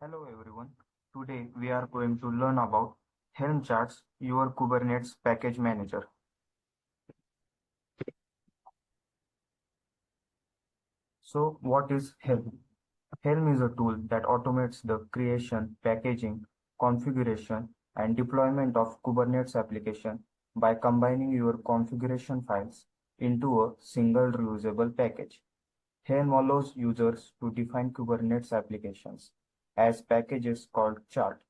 Hello everyone. Today we are going to learn about Helm Charts, your Kubernetes package manager. So what is Helm? Helm is a tool that automates the creation, packaging, configuration, and deployment of Kubernetes application by combining your configuration files into a single reusable package. Helm allows users to define Kubernetes applications as packages called chart.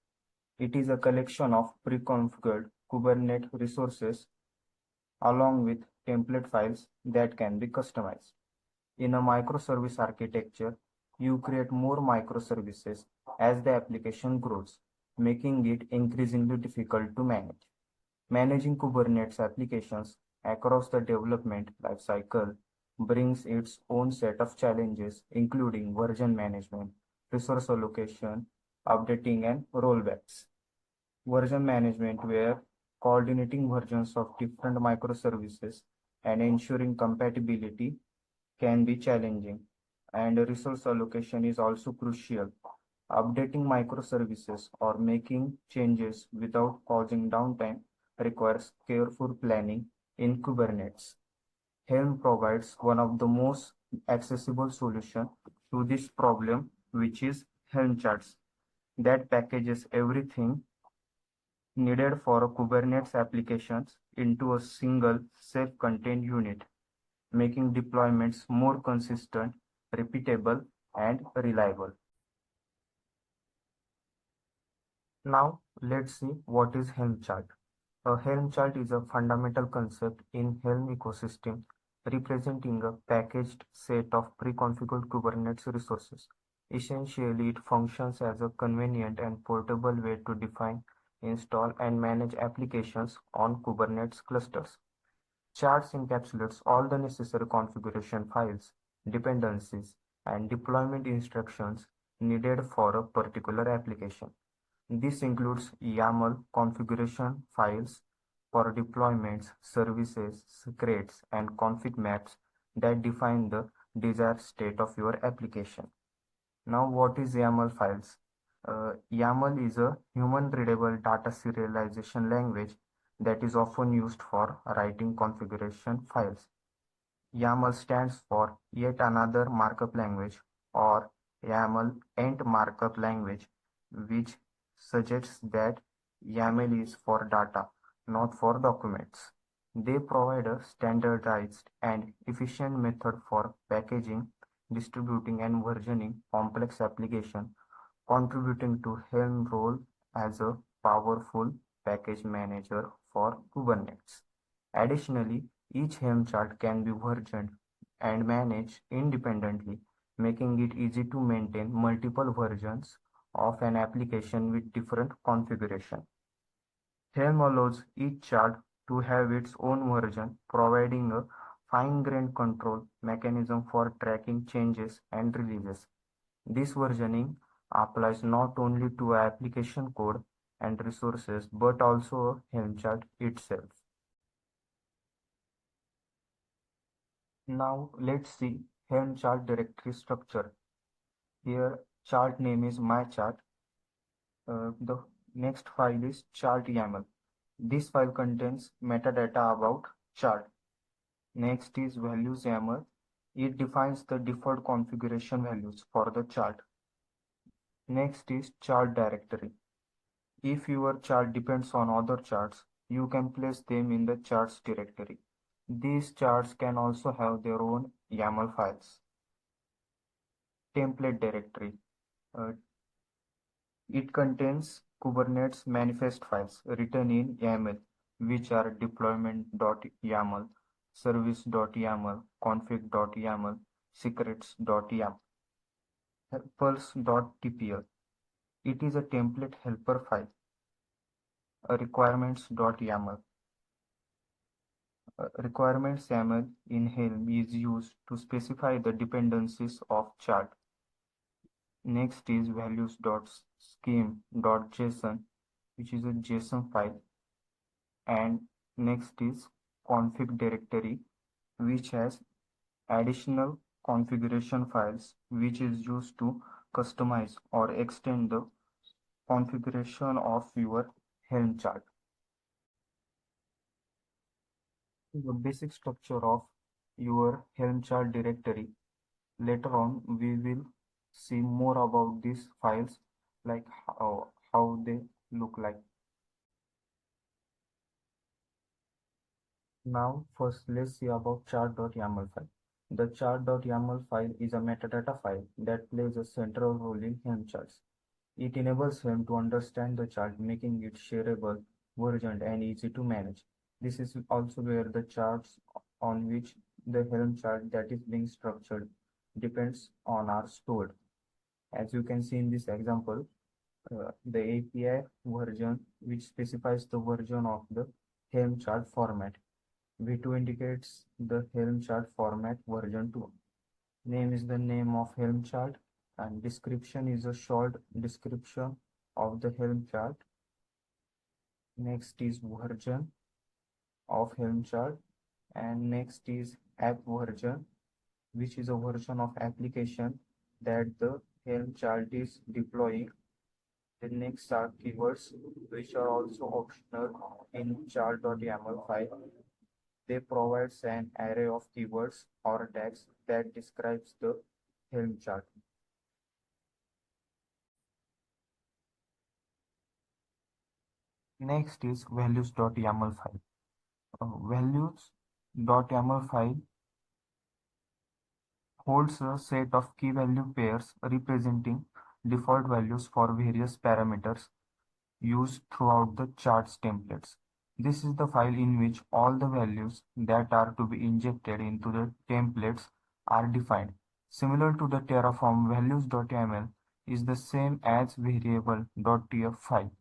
It is a collection of pre-configured Kubernetes resources along with template files that can be customized. In a microservice architecture, you create more microservices as the application grows, making it increasingly difficult to manage. Managing Kubernetes applications across the development lifecycle brings its own set of challenges, including version management, resource allocation, updating, and rollbacks. Version management, where coordinating versions of different microservices and ensuring compatibility can be challenging, and resource allocation is also crucial. Updating microservices or making changes without causing downtime requires careful planning in Kubernetes. Helm provides one of the most accessible solutions to this problem, which is Helm charts that packages everything needed for a Kubernetes applications into a single self-contained unit, making deployments more consistent, repeatable, and reliable. Now, let's see what is Helm chart. A Helm chart is a fundamental concept in Helm ecosystem representing a packaged set of pre-configured Kubernetes resources. Essentially, it functions as a convenient and portable way to define, install, and manage applications on Kubernetes clusters. Charts encapsulates all the necessary configuration files, dependencies, and deployment instructions needed for a particular application. This includes YAML configuration files for deployments, services, secrets, and config maps that define the desired state of your application. Now, what is YAML files? YAML is a human-readable data serialization language that is often used for writing configuration files. YAML stands for Yet Another Markup Language, or YAML Ent Markup Language, which suggests that YAML is for data, not for documents. They provide a standardized and efficient method for packaging, distributing, and versioning complex applications, contributing to Helm role as a powerful package manager for Kubernetes. Additionally, each Helm chart can be versioned and managed independently, making it easy to maintain multiple versions of an application with different configuration. Helm allows each chart to have its own version, providing a fine-grained control mechanism for tracking changes and releases. This versioning applies not only to application code and resources but also Helm chart itself. Now let's see Helm chart directory structure. Here chart name is my chart. The next file is chart YAML. This file contains metadata about chart. Next is values YAML. It defines the default configuration values for the chart. Next is chart directory. If your chart depends on other charts, you can place them in the charts directory. These charts can also have their own YAML files. Template directory. Uh, it contains Kubernetes manifest files written in YAML, which are deployment.yaml, service.yaml, config.yaml, secrets.yaml. Helpers.tpl. It is a template helper file. Requirements.yaml. Requirements YAML in Helm is used to specify the dependencies of chart. Next is values.scheme.json, which is a JSON file. And next is config directory, which has additional configuration files, which is used to customize, or extend the configuration of your Helm chart. The basic structure of your Helm chart directory. Later on, we will see more about these files, like how they look like. Now, first, let's see about chart.yaml file. The chart.yaml file is a metadata file that plays a central role in Helm charts. It enables Helm to understand the chart, making it shareable, versioned, and easy to manage. This is also where the charts on which the Helm chart that is being structured depends on are stored. As you can see in this example, the API version which specifies the version of the Helm chart format. V2 indicates the Helm chart format version 2. Name is the name of Helm chart, and description is a short description of the Helm chart. Next is version of Helm chart, and next is app version, which is a version of application that the Helm chart is deploying. The next are keywords, which are also optional in chart.yaml file. They provide an array of keywords or tags that describes the Helm chart. Next is values.yaml file. Values.yaml file holds a set of key value pairs representing default values for various parameters used throughout the charts templates. This is the file in which all the values that are to be injected into the templates are defined. Similar to the Terraform, values.yaml is the same as variable.tf file.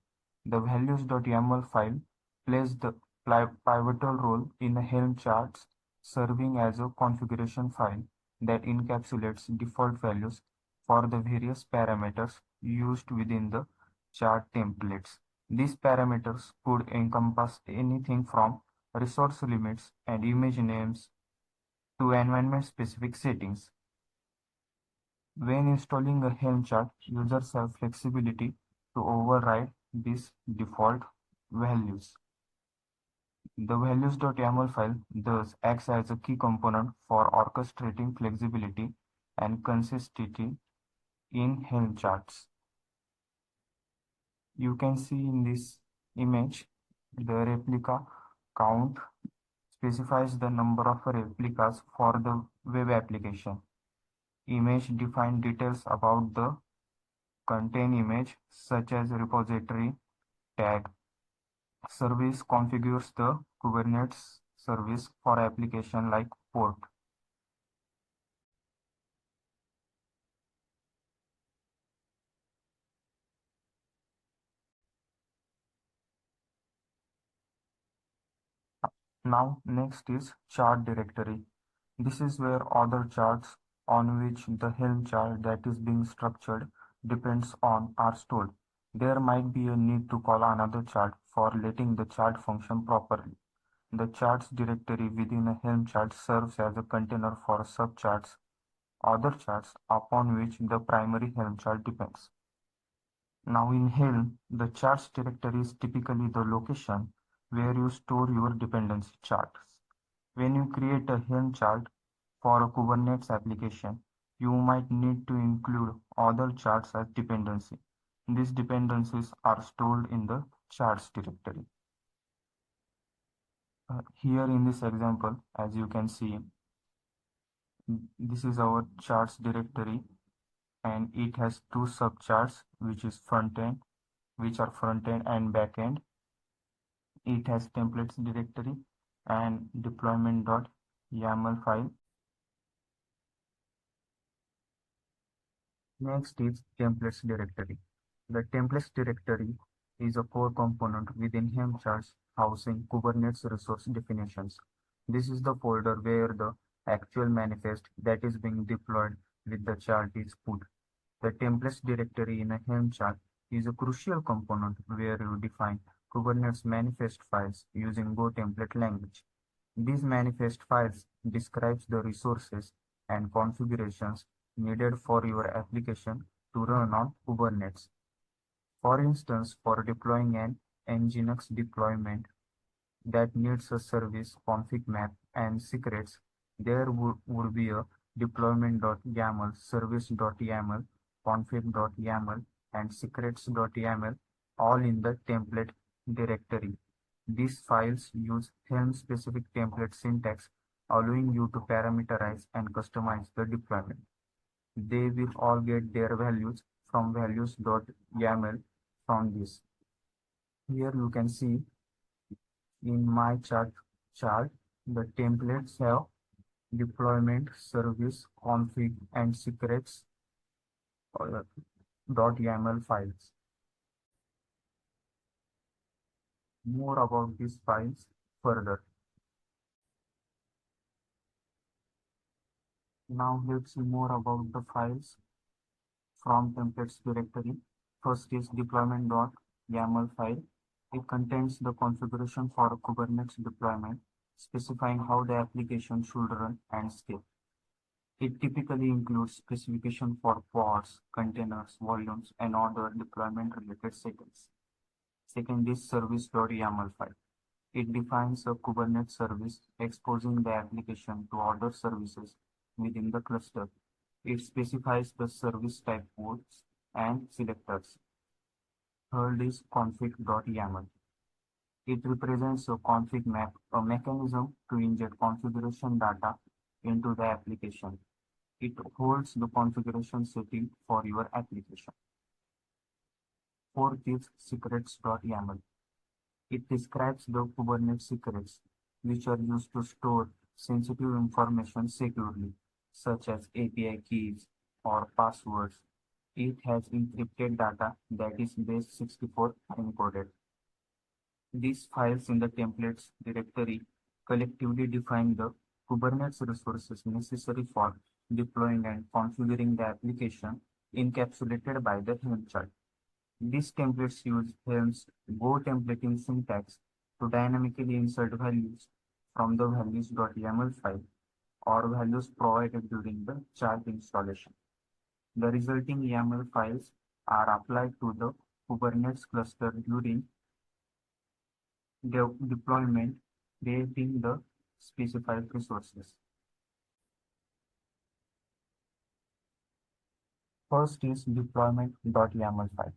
The values.yaml file plays the pivotal role in the Helm charts, serving as a configuration file that encapsulates default values for the various parameters used within the chart templates. These parameters could encompass anything from resource limits and image names to environment-specific settings. When installing a Helm chart, users have flexibility to override these default values. The values.yaml file thus acts as a key component for orchestrating flexibility and consistency in Helm charts. You can see in this image the replica count specifies the number of replicas for the web application. Image defines details about the contain image such as repository tag. Service configures the Kubernetes service for application like port. Now next is chart directory. This is where other charts on which the Helm chart that is being structured depends on are stored. There might be a need to call another chart for letting the chart function properly. The charts directory within a Helm chart serves as a container for subcharts, other charts upon which the primary Helm chart depends. Now in Helm, the charts directory is typically the location where you store your dependency charts. When you create a Helm chart for a Kubernetes application, you might need to include other charts as dependency. These dependencies are stored in the charts directory. Here in this example, as you can see, this is our charts directory and it has two subcharts which are front end and back end. It has templates directory and deployment.yaml file. Next is templates directory. The templates directory is a core component within Helm charts housing Kubernetes resource definitions. This is the folder where the actual manifest that is being deployed with the chart is put. The templates directory in a Helm chart is a crucial component where you define Kubernetes manifest files using Go template language. These manifest files describes the resources and configurations needed for your application to run on Kubernetes. For instance, for deploying an Nginx deployment that needs a service config map and secrets, there would be a deployment.yaml, service.yaml, config.yaml, and secrets.yaml all in the template directory. These files use Helm-specific template syntax, allowing you to parameterize and customize the deployment. They will all get their values from values.yaml from this. Here you can see in my chart, the templates have deployment, service, config, and secrets uh, .yaml files. More about these files further. Now let's see more about the files from templates directory. First is deployment.yaml file. It contains the configuration for a Kubernetes deployment, specifying how the application should run and scale. It typically includes specification for pods, containers, volumes, and other deployment-related settings. Second is service.yaml file. It defines a Kubernetes service, exposing the application to other services within the cluster. It specifies the service type ports and selectors. Third is config.yaml. It represents a config map, a mechanism to inject configuration data into the application. It holds the configuration setting for your application. Fourth is secrets.yaml. It describes the Kubernetes secrets, which are used to store sensitive information securely, such as API keys or passwords. It has encrypted data that is base64 encoded. These files in the templates directory collectively define the Kubernetes resources necessary for deploying and configuring the application encapsulated by the Helm chart. These templates use Helm's Go templating syntax to dynamically insert values from the values.yaml file or values provided during the chart installation. The resulting YAML files are applied to the Kubernetes cluster during deployment, creating the specified resources. First is deployment.yaml file.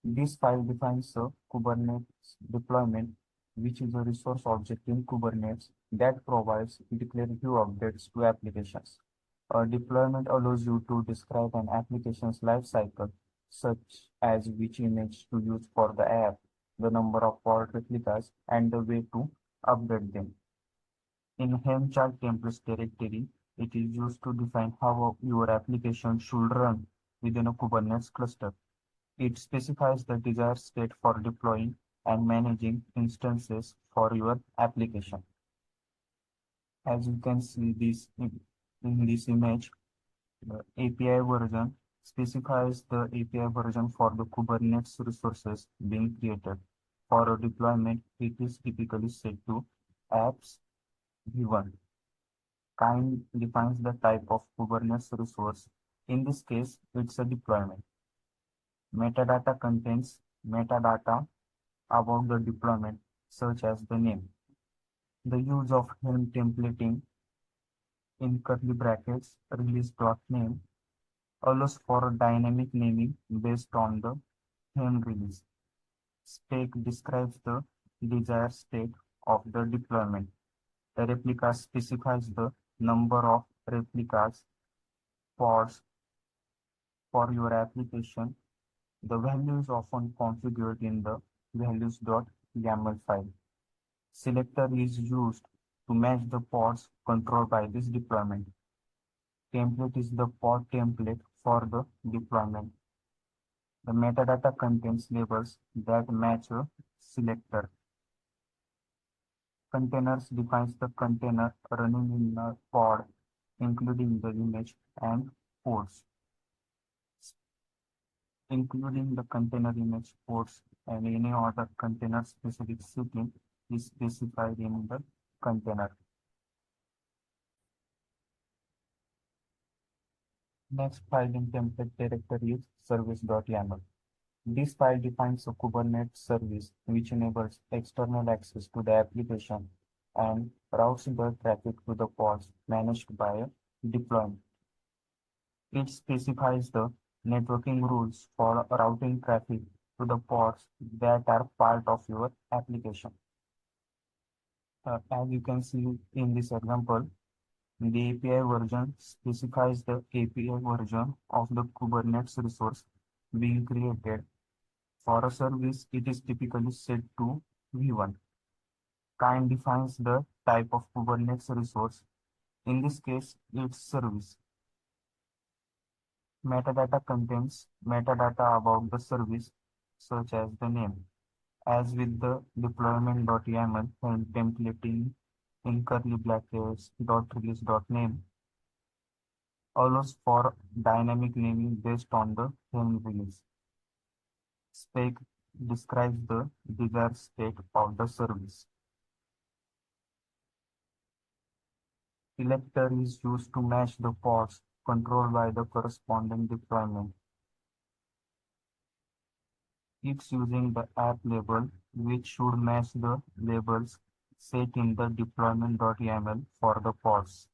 This file defines a Kubernetes deployment, which is a resource object in Kubernetes that provides declarative updates to applications. A deployment allows you to describe an application's lifecycle, such as which image to use for the app, the number of pod replicas, and the way to update them. In Helm Chart Templates directory, it is used to define how your application should run within a Kubernetes cluster. It specifies the desired state for deploying and managing instances for your application. As you can see this in this image, the API version specifies the API version for the Kubernetes resources being created. For a deployment, it is typically set to apps v1. Kind defines the type of Kubernetes resource. In this case, it's a deployment. Metadata contains metadata about the deployment, such as the name. The use of Helm templating in curly brackets release.name allows for dynamic naming based on the Helm release. Spec describes the desired state of the deployment. The replica specifies the number of replicas pods for your application. The value is often configured in the values.yaml file. Selector is used to match the pods controlled by this deployment. Template is the pod template for the deployment. The metadata contains labels that match a selector. Containers defines the container running in a pod, including the image and ports. Including the container image ports and any other container specific setting is specified in the container. Next file in template directory is service.yaml. This file defines a Kubernetes service which enables external access to the application and routes the traffic to the pods managed by a deployment. It specifies the networking rules for routing traffic to the pods that are part of your application. As you can see in this example, the API version specifies the API version of the Kubernetes resource being created. For a service, it is typically set to V1. Kind defines the type of Kubernetes resource. In this case, it's service. Metadata contains metadata about the service, such as the name. As with the deployment.yaml and templating in curly brackets .release.name allows for dynamic naming based on the Helm release. Spec describes the desired state of the service. Selector is used to match the pods controlled by the corresponding deployment. It's using the app label, which should match the labels set in the deployment.yaml for the pods.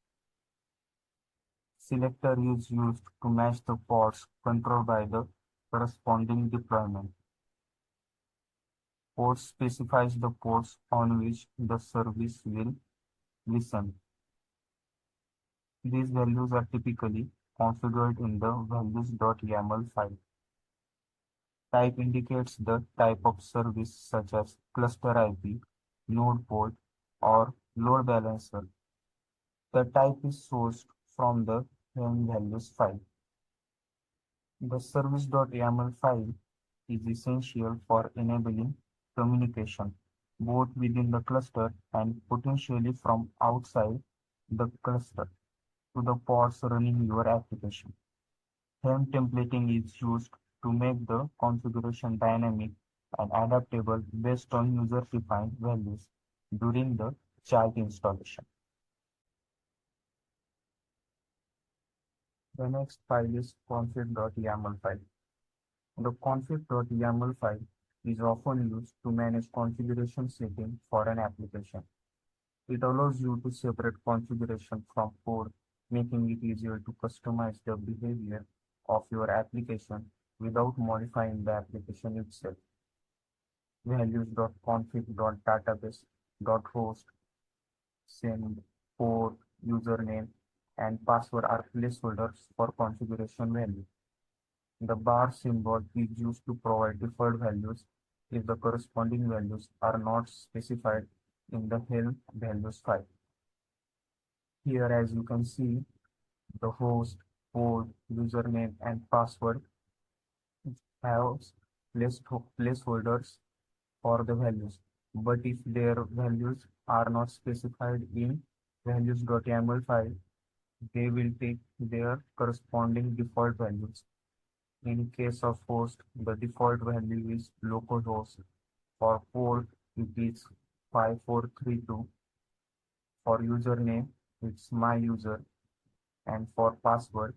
Selector is used to match the pods controlled by the corresponding deployment. Port specifies the ports on which the service will listen. These values are typically configured in the values.yaml file. Type indicates the type of service such as cluster IP, node port, or load balancer. The type is sourced from the Helm values file. The service.yaml file is essential for enabling communication both within the cluster and potentially from outside the cluster to the pods running your application. Helm templating is used to make the configuration dynamic and adaptable based on user-defined values during the chart installation. The next file is config.yaml file. The config.yaml file is often used to manage configuration settings for an application. It allows you to separate configuration from code, making it easier to customize the behavior of your application without modifying the application itself. Values.config.database.host, send, port, username, and password are placeholders for configuration value. The bar symbol is used to provide default values if the corresponding values are not specified in the Helm values file. Here, as you can see, the host, port, username, and password have placeholders for the values. But if their values are not specified in values.yaml file, they will take their corresponding default values. In case of host, the default value is localhost. For port, it is 5432. For username, it's my user. And for password,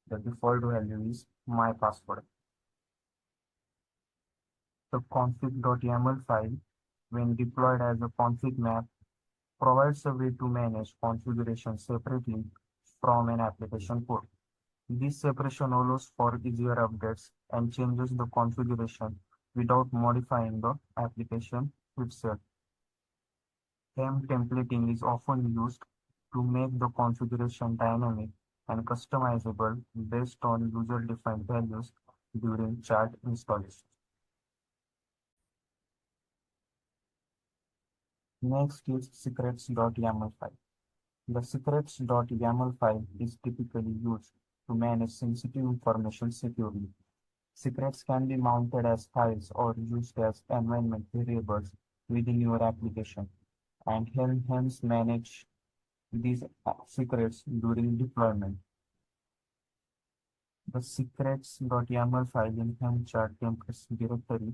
the default value is my password. The config.yaml file, when deployed as a config map, provides a way to manage configuration separately from an application code. This separation allows for easier updates and changes the configuration without modifying the application itself. Helm templating is often used to make the configuration dynamic and customizable based on user-defined values during chart installation. Next is secrets.yaml file. The secrets.yaml file is typically used to manage sensitive information securely. Secrets can be mounted as files or used as environment variables within your application, and Helm hence manage these secrets during deployment. The secrets.yaml file in Helm Chart Templates directory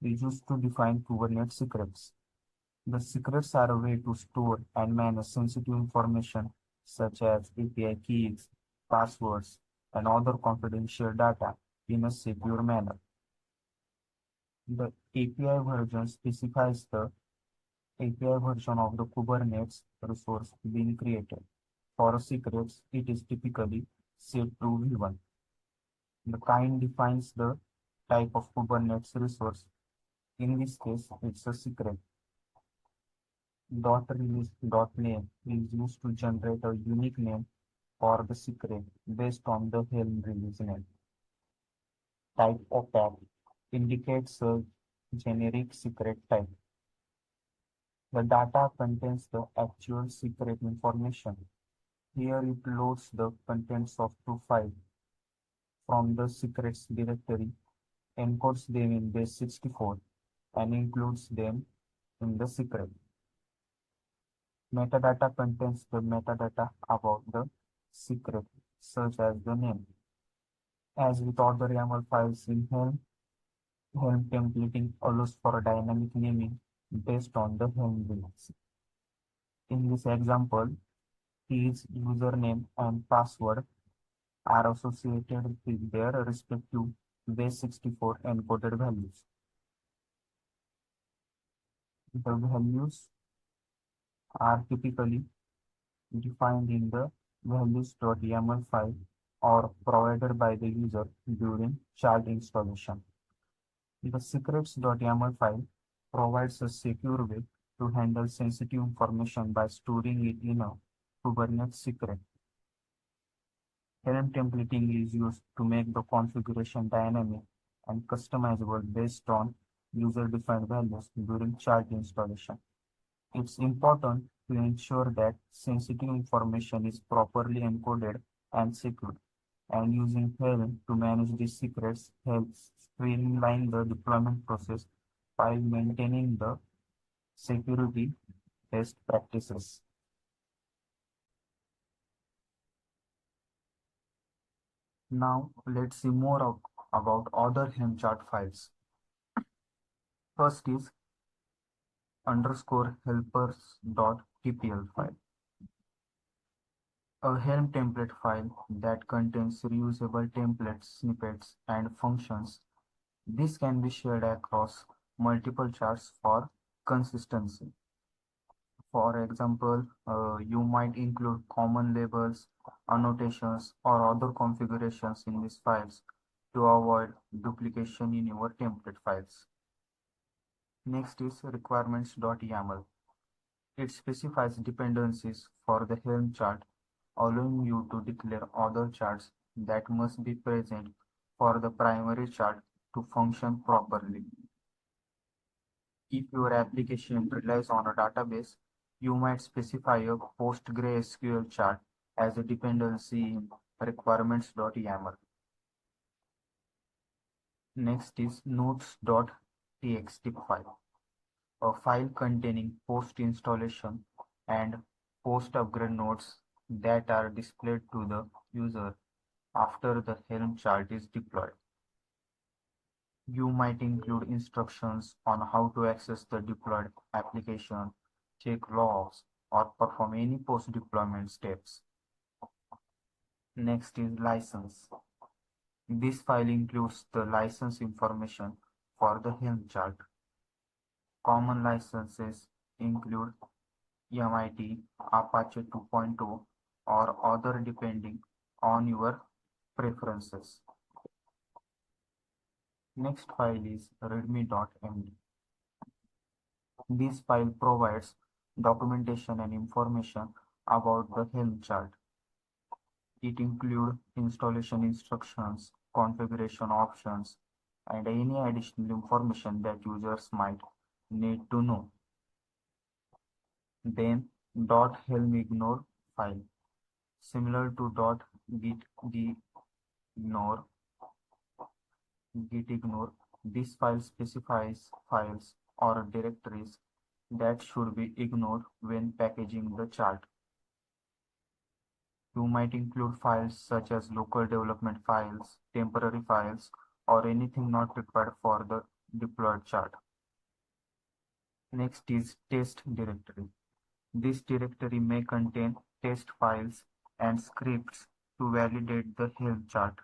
is used to define Kubernetes secrets. The secrets are a way to store and manage sensitive information such as API keys, passwords, and other confidential data in a secure manner. The API version specifies the API version of the Kubernetes resource being created. For secrets, it is typically set to V1. The kind defines the type of Kubernetes resource. In this case, it's a secret. .release.name is used to generate a unique name for the secret based on the Helm release name. Type of tag indicates a generic secret type. The data contains the actual secret information. Here it loads the contents of two files from the secrets directory, encodes them in base 64, and includes them in the secret. Metadata contains the metadata about the secret, such as the name. As with other YAML files in Helm, Helm templating allows for dynamic naming based on the Helm release. In this example, his username and password are associated with their respective base 64 encoded values. The values are typically defined in the values.yaml file or provided by the user during chart installation. The secrets.yaml file provides a secure way to handle sensitive information by storing it in a Kubernetes secret. Helm templating is used to make the configuration dynamic and customizable based on user-defined values during chart installation. It's important to ensure that sensitive information is properly encoded and secured, and using Helm to manage these secrets helps streamline the deployment process while maintaining the security best practices. Now let's see more about other Helm chart files. First is _helpers.tpl file. A Helm template file that contains reusable templates, snippets, and functions. This can be shared across multiple charts for consistency. For example, you might include common labels, annotations, or other configurations in these files to avoid duplication in your template files. Next is requirements.yaml. It specifies dependencies for the Helm chart, allowing you to declare other charts that must be present for the primary chart to function properly. If your application relies on a database, you might specify a PostgreSQL chart as a dependency in requirements.yaml. Next is notes.txt file, a file containing post-installation and post-upgrade notes that are displayed to the user after the Helm chart is deployed. You might include instructions on how to access the deployed application, check logs, or perform any post-deployment steps. Next is license. This file includes the license information for the Helm chart. Common licenses include MIT, Apache 2.0, or other depending on your preferences. Next file is readme.md. This file provides documentation and information about the Helm chart. It includes installation instructions, configuration options, and any additional information that users might need to know. Then .helmignore file, similar to .gitignore, this file specifies files or directories that should be ignored when packaging the chart. You might include files such as local development files, temporary files, or anything not required for the deployed chart. Next is test directory. This directory may contain test files and scripts To validate the Helm chart,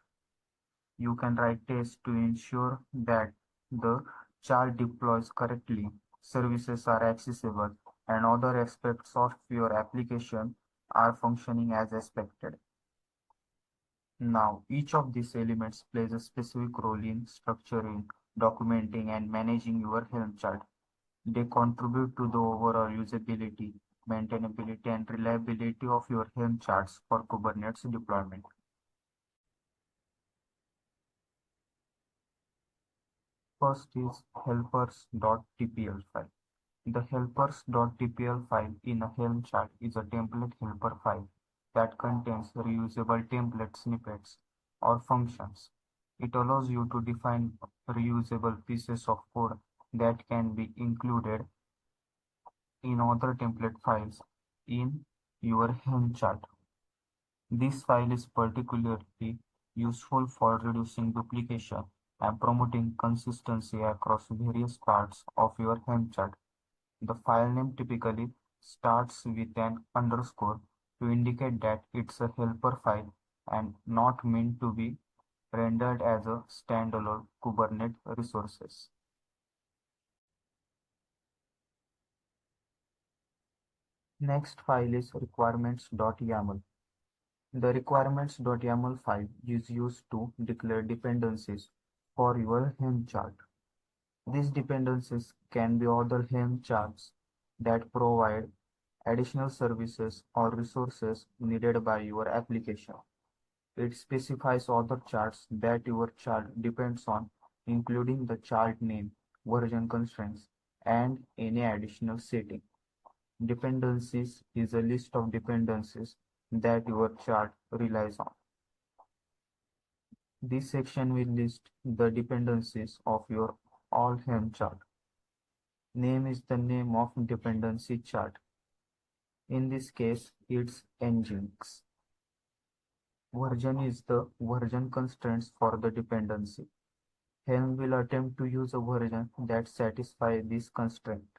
you can write tests to ensure that the chart deploys correctly, services are accessible, and other aspects of your application are functioning as expected. Now, each of these elements plays a specific role in structuring, documenting, and managing your Helm chart. They contribute to the overall usability, maintainability, and reliability of your Helm charts for Kubernetes deployment. First is helpers.tpl file. The helpers.tpl file in a Helm chart is a template helper file that contains reusable template snippets or functions. It allows you to define reusable pieces of code that can be included in other template files in your Helm chart. This file is particularly useful for reducing duplication and promoting consistency across various parts of your Helm chart. The file name typically starts with an underscore to indicate that it's a helper file and not meant to be rendered as a standalone Kubernetes resources. Next file is requirements.yaml. The requirements.yaml file is used to declare dependencies for your Helm chart. These dependencies can be other Helm charts that provide additional services or resources needed by your application. It specifies other charts that your chart depends on, including the chart name, version constraints, and any additional setting. Dependencies is a list of dependencies that your chart relies on. This section will list the dependencies of your all Helm chart. Name is the name of dependency chart. In this case, it's Nginx. Version is the version constraints for the dependency. Helm will attempt to use a version that satisfies this constraint.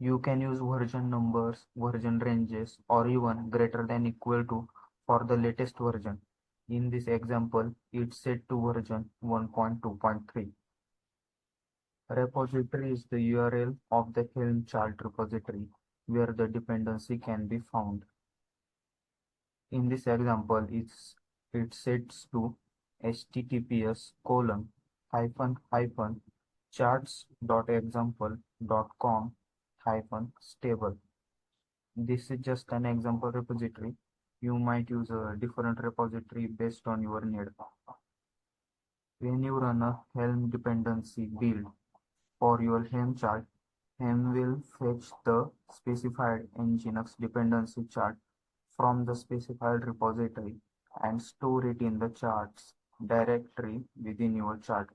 You can use version numbers, version ranges, or even greater than equal to for the latest version. In this example, it's set to version 1.2.3. Repository is the URL of the Helm chart repository where the dependency can be found. In this example, it sets to https:// charts.example.com-stable. This is just an example repository. You might use a different repository based on your need. When you run a Helm dependency build for your Helm chart, Helm will fetch the specified Nginx dependency chart from the specified repository and store it in the charts directory within your chart.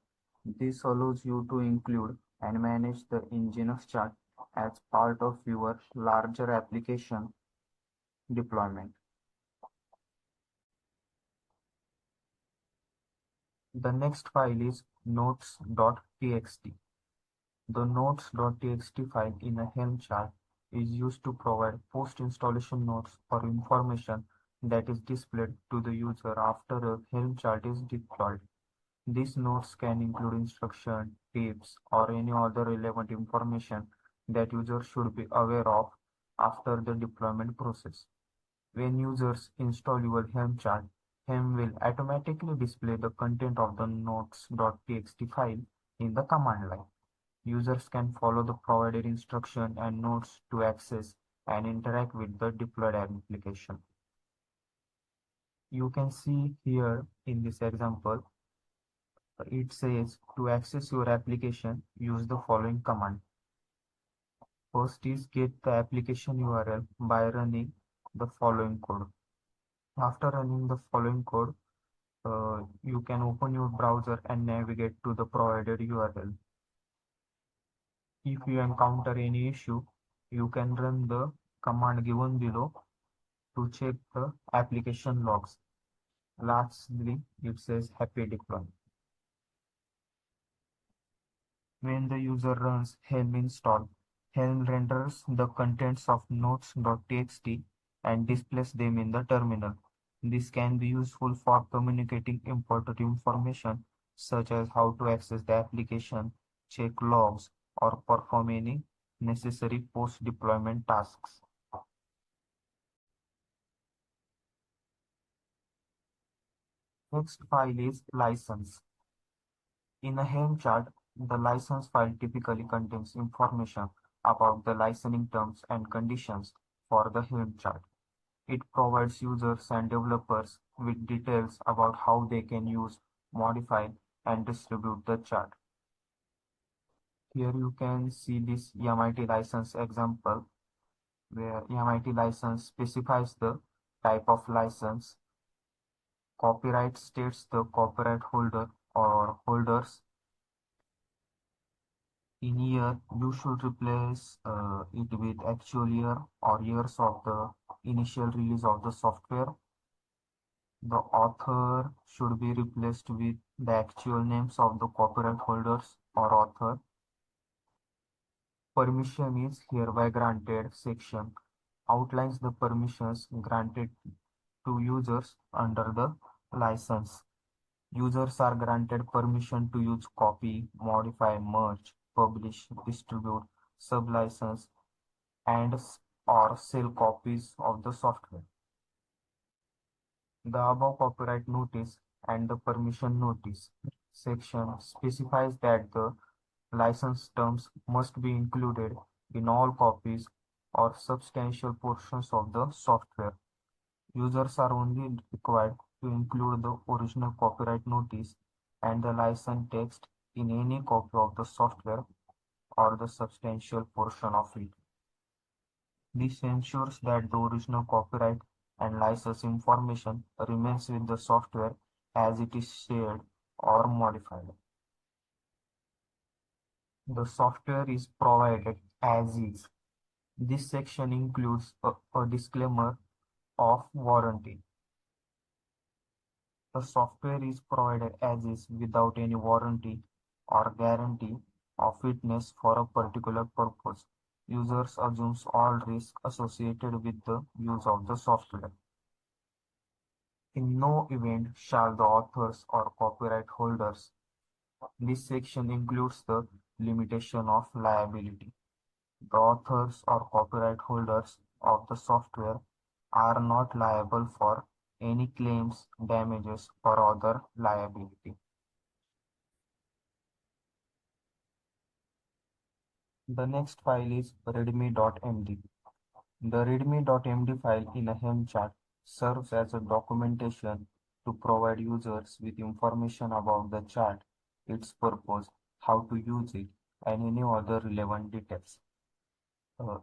This allows you to include and manage the Nginx chart as part of your larger application deployment. The next file is notes.txt. The notes.txt file in a Helm chart is used to provide post-installation notes or information that is displayed to the user after a Helm chart is deployed. These notes can include instruction, tips, or any other relevant information that users should be aware of after the deployment process. When users install your Helm chart, Helm will automatically display the content of the notes.txt file in the command line. Users can follow the provided instruction and notes to access and interact with the deployed application. You can see here in this example, it says to access your application, use the following command. First is get the application URL by running the following code. After running the following code, you can open your browser and navigate to the provided URL. If you encounter any issue, you can run the command given below to check the application logs. Lastly, it says happy deployment. When the user runs Helm install, Helm renders the contents of notes.txt and displays them in the terminal. This can be useful for communicating important information such as how to access the application, check logs, or perform any necessary post-deployment tasks. Next file is license. In a Helm chart, the license file typically contains information about the licensing terms and conditions for the Helm chart. It provides users and developers with details about how they can use, modify, and distribute the chart. Here you can see this MIT license example, where MIT license specifies the type of license. Copyright states the copyright holder or holders. In year, you should replace it with actual year or years of the initial release of the software. The author should be replaced with the actual names of the copyright holders or author. Permission is hereby granted section outlines the permissions granted to users under the license. Users are granted permission to use, copy, modify, merge, publish, distribute, sublicense, and or sell copies of the software. The above copyright notice and the permission notice section specifies that the license terms must be included in all copies or substantial portions of the software. Users are only required to include the original copyright notice and the license text in any copy of the software or the substantial portion of it. This ensures that the original copyright and license information remains with the software as it is shared or modified. The software is provided as is. This section includes a disclaimer of warranty. The software is provided as is without any warranty or guarantee of fitness for a particular purpose. Users assumes all risk associated with the use of the software. In no event shall the authors or copyright holders. This section includes the limitation of liability. The authors or copyright holders of the software are not liable for any claims, damages, or other liability. The next file is readme.md. The readme.md file in a Helm chart serves as a documentation to provide users with information about the chart, its purpose, how to use it, and any other relevant details.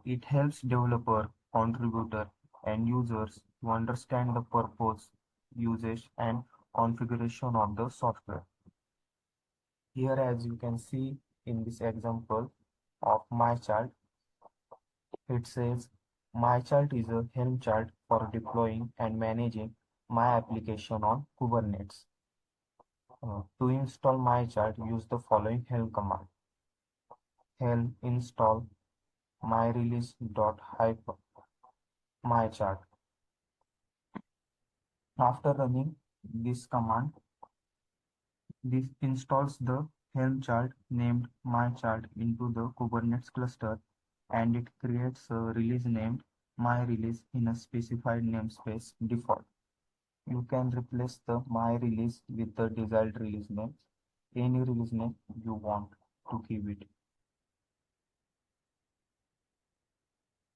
It helps developer, contributor, and users to understand the purpose, usage, and configuration of the software. Here, as you can see in this example of my chart, it says my chart is a Helm chart for deploying and managing my application on Kubernetes. To install my chart, use the following Helm command: Helm install my release dot hyphen my chart. After running this command, this installs the Helm chart named my chart into the Kubernetes cluster, and it creates a release named my release in a specified namespace default. You can replace the my release with the desired release name, any release name you want to give it.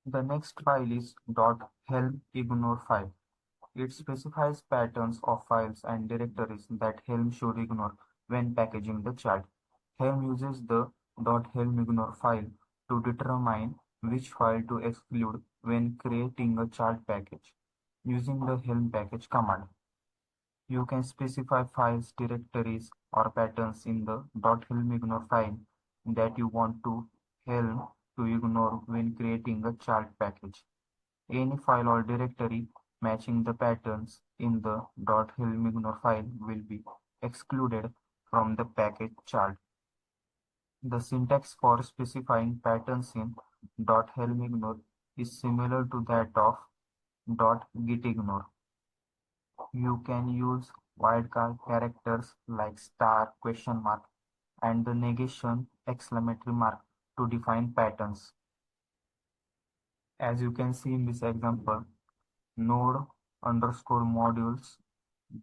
The next file is .helm ignore file. It specifies patterns of files and directories that Helm should ignore when packaging the chart. Helm uses the .helm ignore file to determine which file to exclude when creating a chart package. Using the Helm package command, you can specify files, directories, or patterns in the .helm ignore file that you want to Helm to ignore when creating a chart package. Any file or directory matching the patterns in the .helm ignore file will be excluded from the package chart. The syntax for specifying patterns in .helm ignore is similar to that of .gitignore. You can use wildcard characters like star, question mark, and the negation exclamatory mark to define patterns. As you can see in this example, node underscore modules,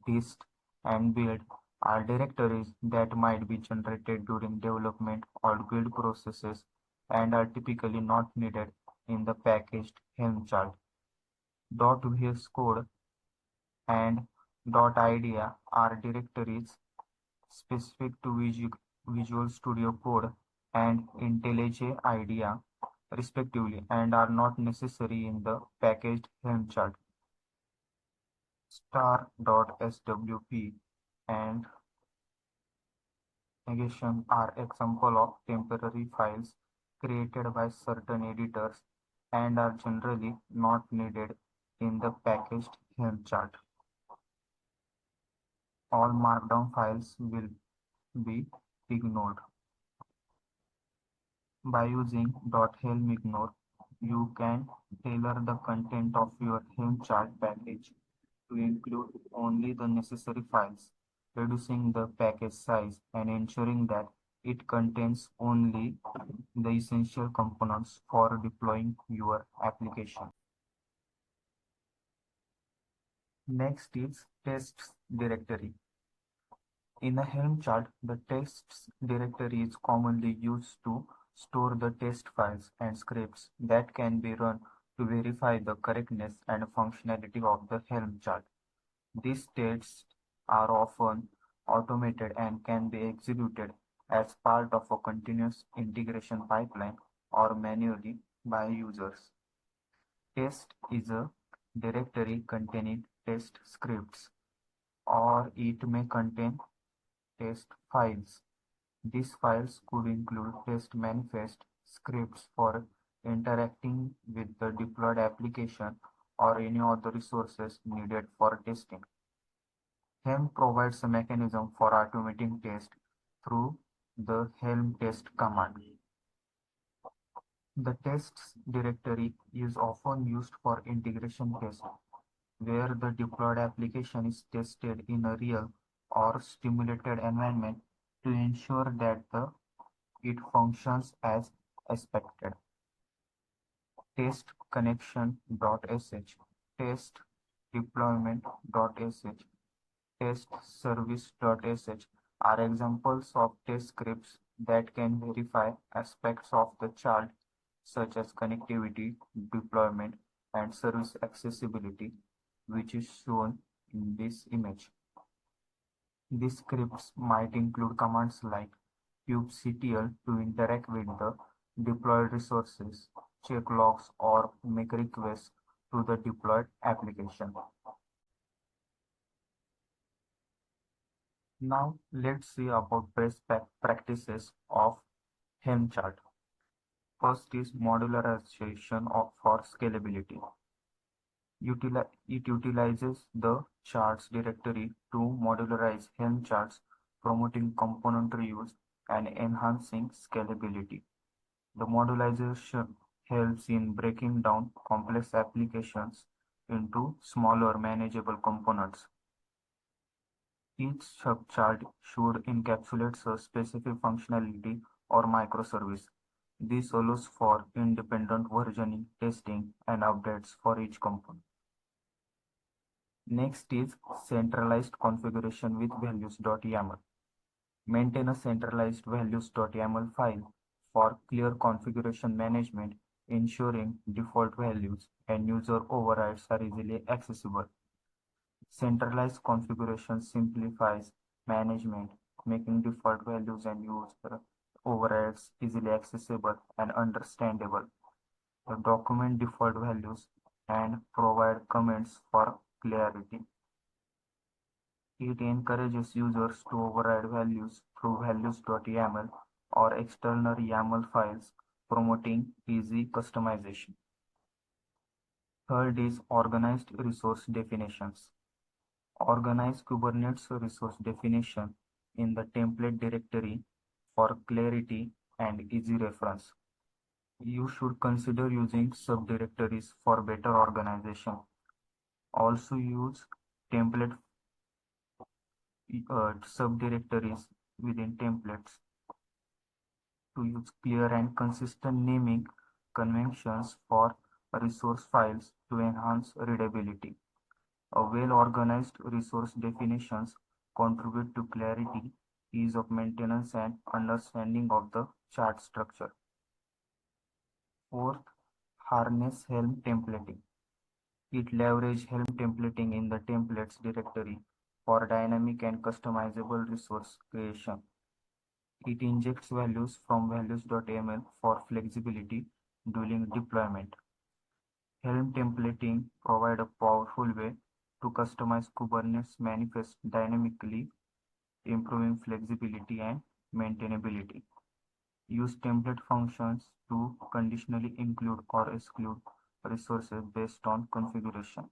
dist, and build are directories that might be generated during development or build processes and are typically not needed in the packaged Helm chart. .vs Code and .idea are directories specific to Visual Studio Code and IntelliJ IDEA, respectively, and are not necessary in the packaged Helm chart. Star.swp and negation are examples of temporary files created by certain editors and are generally not needed in the packaged Helm chart. All markdown files will be ignored. By using .helmignore, you can tailor the content of your Helm chart package to include only the necessary files, reducing the package size and ensuring that it contains only the essential components for deploying your application. Next is tests directory. In a Helm chart, the tests directory is commonly used to store the test files and scripts that can be run to verify the correctness and functionality of the Helm chart. These tests are often automated and can be executed as part of a continuous integration pipeline or manually by users. Test is a directory containing test scripts, or it may contain test files. These files could include test manifest, scripts for interacting with the deployed application, or any other resources needed for testing. Helm provides a mechanism for automating tests through the Helm test command. The tests directory is often used for integration tests, where the deployed application is tested in a real or simulated environment to ensure that it functions as expected. Test connection.sh, test deployment.sh, test service.sh are examples of test scripts that can verify aspects of the chart such as connectivity, deployment, and service accessibility, which is shown in this image. These scripts might include commands like kubectl to interact with the deployed resources, check logs, or make requests to the deployed application. Now let's see about best practices of Helm chart. First is modularization for scalability. It utilizes the charts directory to modularize Helm charts, promoting component reuse and enhancing scalability. The modularization helps in breaking down complex applications into smaller manageable components. Each subchart should encapsulate a specific functionality or microservice. This allows for independent versioning, testing, and updates for each component. Next is centralized configuration with values.yaml. Maintain a centralized values.yaml file for clear configuration management, ensuring default values and user overrides are easily accessible. Centralized configuration simplifies management, making default values and user overrides easily accessible and understandable. Document default values and provide comments for clarity. It encourages users to override values through values.yaml or external YAML files, promoting easy customization. Third is organized resource definitions. Organize Kubernetes resource definition in the template directory for clarity and easy reference. You should consider using subdirectories for better organization. Also use template subdirectories within templates, to use clear and consistent naming conventions for resource files to enhance readability. A well-organized resource definitions contribute to clarity, ease of maintenance, and understanding of the chart structure. Fourth, harness Helm templating. It leverages Helm templating in the templates directory for dynamic and customizable resource creation. It injects values from values.ml for flexibility during deployment. Helm templating provides a powerful way to customize Kubernetes manifest dynamically, improving flexibility and maintainability. Use template functions to conditionally include or exclude resources based on configuration.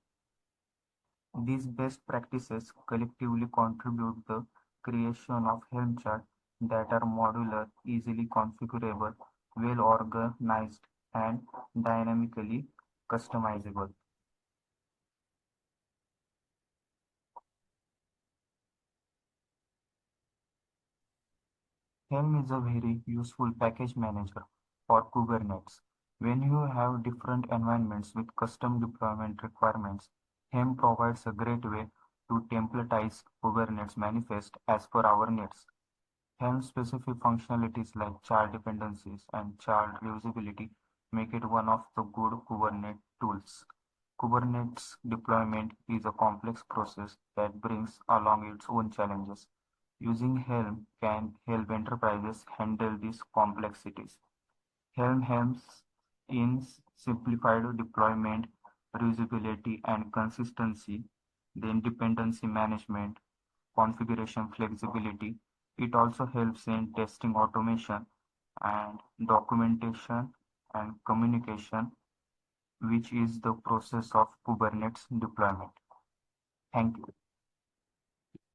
These best practices collectively contribute the creation of Helm charts that are modular, easily configurable, well organized, and dynamically customizable. Helm is a very useful package manager for Kubernetes. When you have different environments with custom deployment requirements, Helm provides a great way to templatize Kubernetes manifest as per our needs. Helm-specific functionalities like chart dependencies and chart reusability make it one of the good Kubernetes tools. Kubernetes deployment is a complex process that brings along its own challenges. Using Helm can help enterprises handle these complexities. Helm helps in simplified deployment, reusability, and consistency, then dependency management, configuration flexibility. It also helps in testing automation and documentation and communication, which is the process of Kubernetes deployment. Thank you.